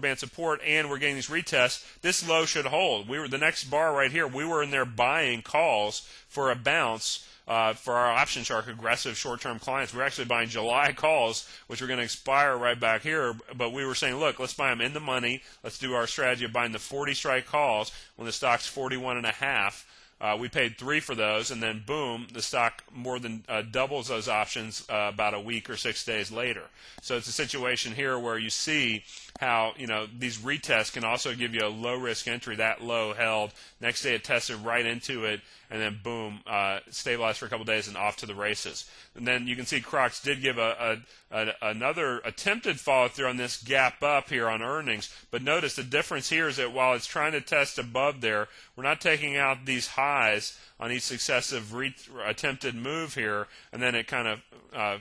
band support and we're getting these retests, this low should hold. The next bar right here, we were in there buying calls for a bounce for our option shark aggressive short-term clients. We're actually buying July calls, which are going to expire right back here, but we were saying, look, let's buy them in the money. Let's do our strategy of buying the 40 strike calls when the stock's 41.5. We paid 3 for those, and then boom, the stock more than doubles those options about a week or 6 days later. So it's a situation here where you see how these retests can also give you a low risk entry. That low held. Next day it tested right into it, and then boom, stabilized for a couple days and off to the races. And then you can see Crocs did give another attempted follow through on this gap up here on earnings. But notice the difference here is that while it's trying to test above there, we're not taking out these highs on each successive attempted move here, and then it kind of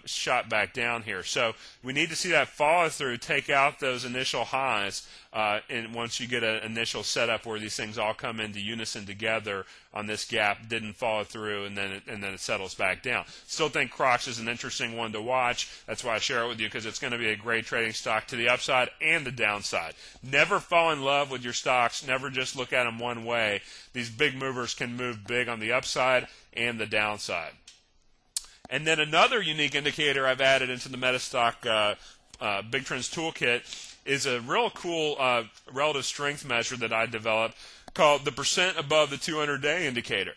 shot back down here. So we need to see that follow through, take out those initial highs, and once you get an initial setup where these things all come into unison together on this gap, didn't follow through, and then it settles back down. Still think Crocs is an interesting one to watch. That's why I share it with you, because it's going to be a great trading stock to the upside and the downside. Never fall in love with your stocks. Never just look at them one way. These big movers can move big on the upside and the downside. And then another unique indicator I've added into the MetaStock BigTrends Toolkit is a real cool relative strength measure that I developed called the percent above the 200-day indicator.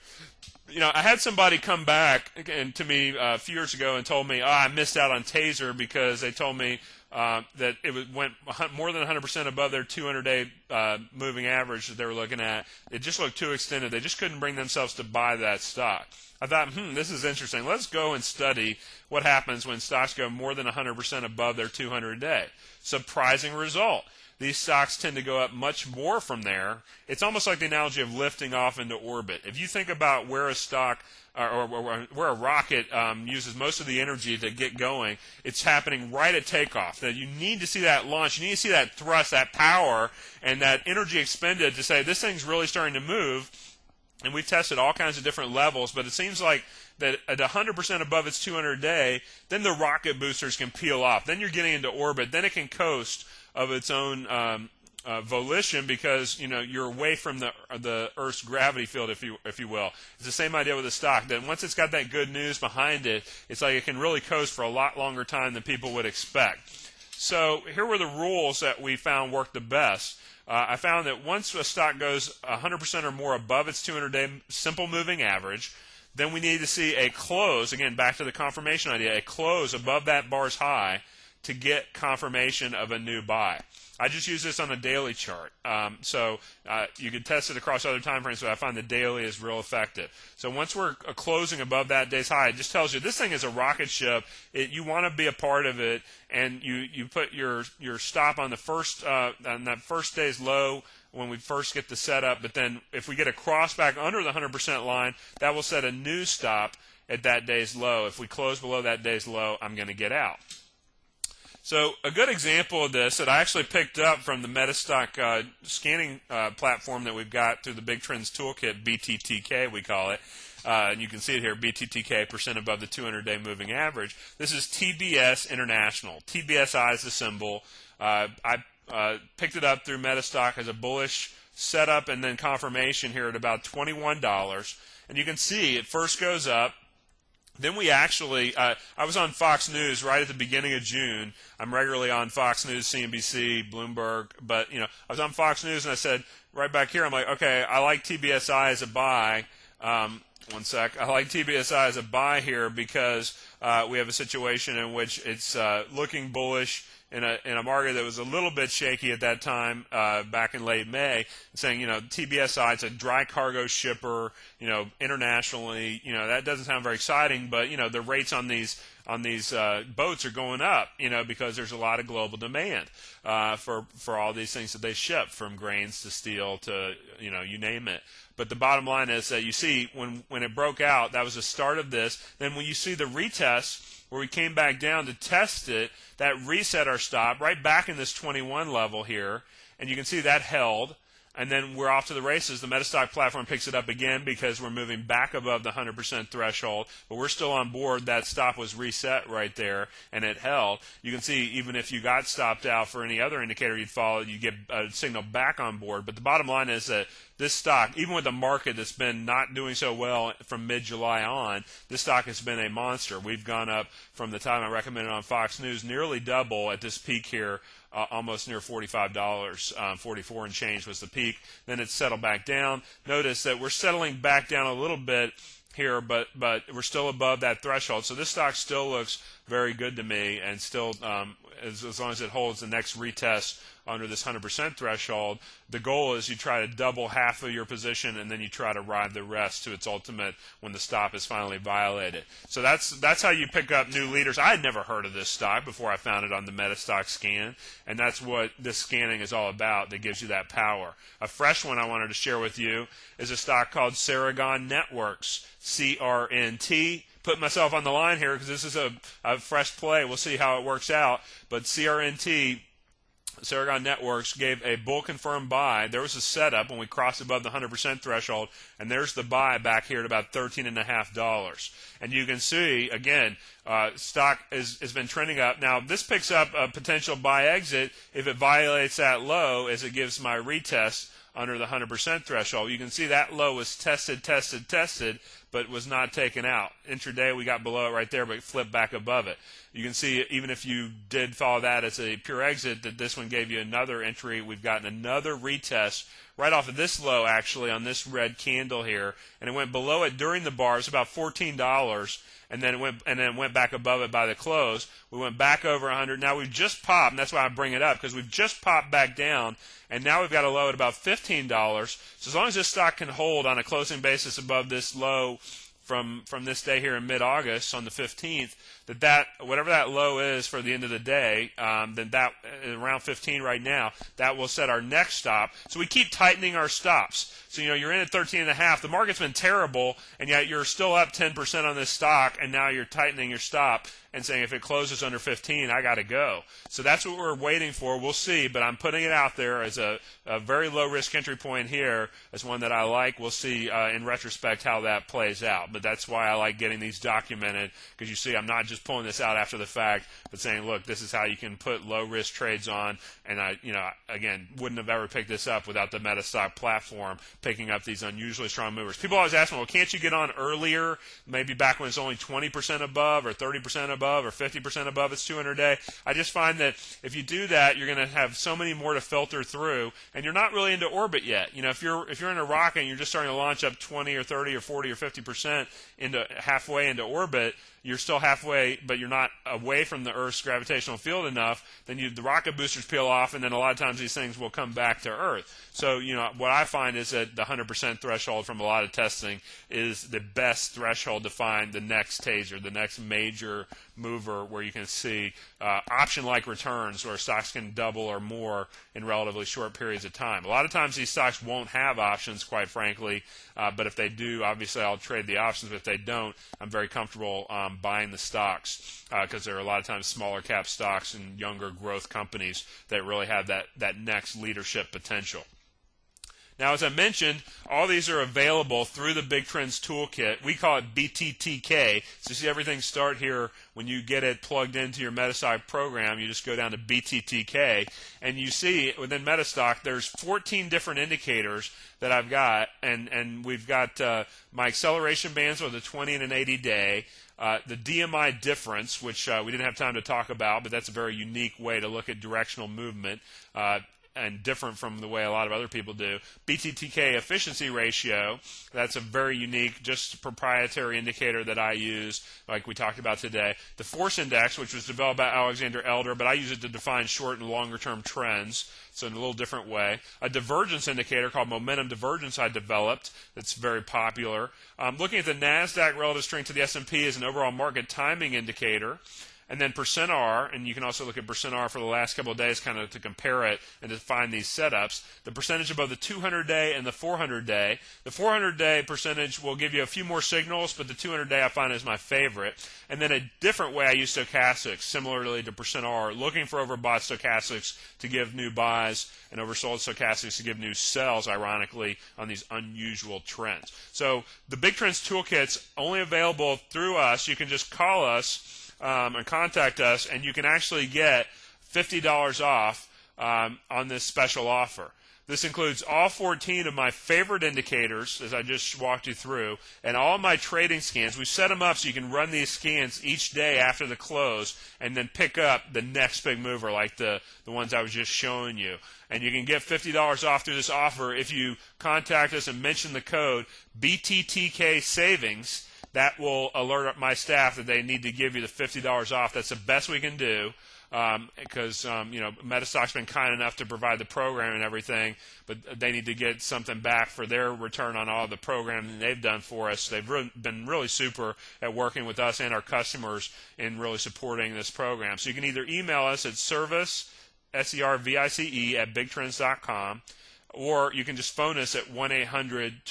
I had somebody come back to me a few years ago and told me, I missed out on Taser because they told me that it went more than 100% above their 200-day moving average that they were looking at. It just looked too extended. They just couldn't bring themselves to buy that stock. I thought, this is interesting. Let's go and study what happens when stocks go more than 100% above their 200-day. Surprising result. These stocks tend to go up much more from there. It's almost like the analogy of lifting off into orbit. If you think about where a stock or where a rocket uses most of the energy to get going, it's happening right at takeoff. That you need to see that launch, you need to see that thrust, that power, and that energy expended to say this thing's really starting to move. And we've tested all kinds of different levels, but it seems like that at 100% above its 200-day, then the rocket boosters can peel off. Then you're getting into orbit. Then it can coast of its own volition because you're away from the Earth's gravity field, if you will. It's the same idea with the stock. That once it's got that good news behind it, it's like it can really coast for a lot longer time than people would expect. So here were the rules that we found worked the best. I found that once a stock goes 100% or more above its 200-day simple moving average, then we need to see a close, again, back to the confirmation idea, a close above that bar's high to get confirmation of a new buy. I just use this on a daily chart. So you can test it across other time frames, but I find the daily is real effective. So once we're closing above that day's high, it just tells you this thing is a rocket ship. You want to be a part of it, and you put your stop on the first on that first day's low when we first get the setup. But then if we get a cross back under the 100% line, that will set a new stop at that day's low. If we close below that day's low, I'm going to get out. So a good example of this that I actually picked up from the MetaStock scanning platform that we've got through the BigTrends Toolkit, BTTK we call it. And you can see it here, BTTK, percent above the 200-day moving average. This is TBS International. TBSI is the symbol. I picked it up through MetaStock as a bullish setup and then confirmation here at about $21. And you can see it first goes up. Then we actually, I was on Fox News right at the beginning of June. I'm regularly on Fox News, CNBC, Bloomberg, but I was on Fox News and I said right back here, I'm like, okay, I like TBSI as a buy. One sec. I like TBSI as a buy here because we have a situation in which it's looking bullish in a market that was a little bit shaky at that time back in late May, saying, TBSI, it's a dry cargo shipper, internationally, that doesn't sound very exciting, but, the rates on these boats are going up, because there's a lot of global demand for all these things that they ship, from grains to steel to, you name it. But the bottom line is that you see when it broke out, that was the start of this. Then when you see the retest, where we came back down to test it, that reset our stop right back in this 21 level here, and you can see that held. and then we're off to the races. The MetaStock platform picks it up again because we're moving back above the 100% threshold, but we're still on board. That stop was reset right there, and it held. You can see even if you got stopped out for any other indicator you'd follow, you get a signal back on board. But the bottom line is that this stock, even with the market that's been not doing so well from mid-July on, this stock has been a monster. We've gone up from the time I recommended on Fox News, nearly double at this peak here, almost near $45, 44 and change was the peak. Then it settled back down. Notice that we're settling back down a little bit here, but we're still above that threshold. So this stock still looks very good to me, and still, as long as it holds the next retest under this 100% threshold, the goal is you try to double half of your position, and then you try to ride the rest to its ultimate when the stop is finally violated. So that's how you pick up new leaders. I had never heard of this stock before I found it on the MetaStock scan, and that's what this scanning is all about that gives you that power. A fresh one I wanted to share with you is a stock called Ceragon Networks, CRNT. Put myself on the line here because this is a fresh play. We'll see how it works out. But CRNT, Ceragon Networks, gave a bull confirmed buy. There was a setup when we crossed above the 100% threshold, and there's the buy back here at about $13.50. And you can see, again, stock has been trending up. Now, this picks up a potential buy exit if it violates that low as it gives my retest under the 100% threshold. You can see that low was tested, but was not taken out. Intraday, we got below it right there, but flipped back above it. You can see, even if you did follow that as a pure exit, that this one gave you another entry. We've gotten another retest right off of this low, actually, on this red candle here, and it went below it during the bar. It was about $14, and then it went back above it by the close. We went back over 100. Now we've just popped, and that's why I bring it up, because we've just popped back down, and now we've got a low at about $15. So as long as this stock can hold on a closing basis above this low from this day here in mid-August on the 15th, that whatever that low is for the end of the day, then that around 15 right now, that will set our next stop. So we keep tightening our stops. So, you're in at 13.5. The market's been terrible, and yet you're still up 10% on this stock, and now you're tightening your stop and saying if it closes under 15, I got to go. So that's what we're waiting for. We'll see, but I'm putting it out there as a very low-risk entry point here as one that I like. We'll see in retrospect how that plays out. But that's why I like getting these documented, because you see I'm not just pulling this out after the fact, but saying, look, this is how you can put low-risk trades on. And I, again, wouldn't have ever picked this up without the MetaStock platform picking up these unusually strong movers. People always ask me, well, can't you get on earlier, maybe back when it's only 20% above or 30% above or 50% above its 200-day? I just find that if you do that, you're going to have so many more to filter through, and you're not really into orbit yet. If you're in a rocket and you're just starting to launch up 20 or 30 or 40 or 50% into halfway into orbit, you're still halfway, but you're not away from the Earth's gravitational field enough, then the rocket boosters peel off, and then a lot of times these things will come back to Earth. So, what I find is that the 100% threshold from a lot of testing is the best threshold to find the next taser, the next major mover where you can see option-like returns where stocks can double or more in relatively short periods of time. A lot of times these stocks won't have options, quite frankly, but if they do, obviously I'll trade the options. But if they don't, I'm very comfortable buying the stocks because there are a lot of times smaller cap stocks and younger growth companies that really have that next leadership potential. Now, as I mentioned, all these are available through the BigTrends Toolkit. We call it BTTK. So you see everything start here when you get it plugged into your MetaStock program. You just go down to BTTK, and you see within MetaStock there's 14 different indicators that I've got, and we've got my acceleration bands with a 20 and an 80-day. The DMI difference, which we didn't have time to talk about, but that's a very unique way to look at directional movement. And different from the way a lot of other people do. BTTK efficiency ratio, that's a very unique, just proprietary indicator that I use, like we talked about today. The force index, which was developed by Alexander Elder, but I use it to define short and longer term trends, so in a little different way. A divergence indicator called momentum divergence I developed that's very popular. Looking at the NASDAQ relative strength to the S&P is an overall market timing indicator. and then percent %R, and you can also look at percent %R for the last couple of days kind of to compare it and to find these setups. The percentage above the 200-day and the 400-day. The 400-day percentage will give you a few more signals, but the 200-day I find is my favorite. And then a different way I use stochastics, similarly to percent %R, looking for overbought stochastics to give new buys and oversold stochastics to give new sells, ironically, on these unusual trends. So the BigTrends Toolkit's only available through us. You can just call us and contact us, and you can actually get $50 off on this special offer. This includes all 14 of my favorite indicators, as I just walked you through, and all my trading scans. We set them up so you can run these scans each day after the close and then pick up the next big mover like the ones I was just showing you. And you can get $50 off through this offer if you contact us and mention the code BTTK Savings. That will alert my staff that they need to give you the $50 off. That's the best we can do. Because MetaStock's been kind enough to provide the program and everything, but they need to get something back for their return on all the programming they've done for us. They've been really super at working with us and our customers in really supporting this program. So you can either email us at service, SERVICE, at BigTrends.com, or you can just phone us at 1-800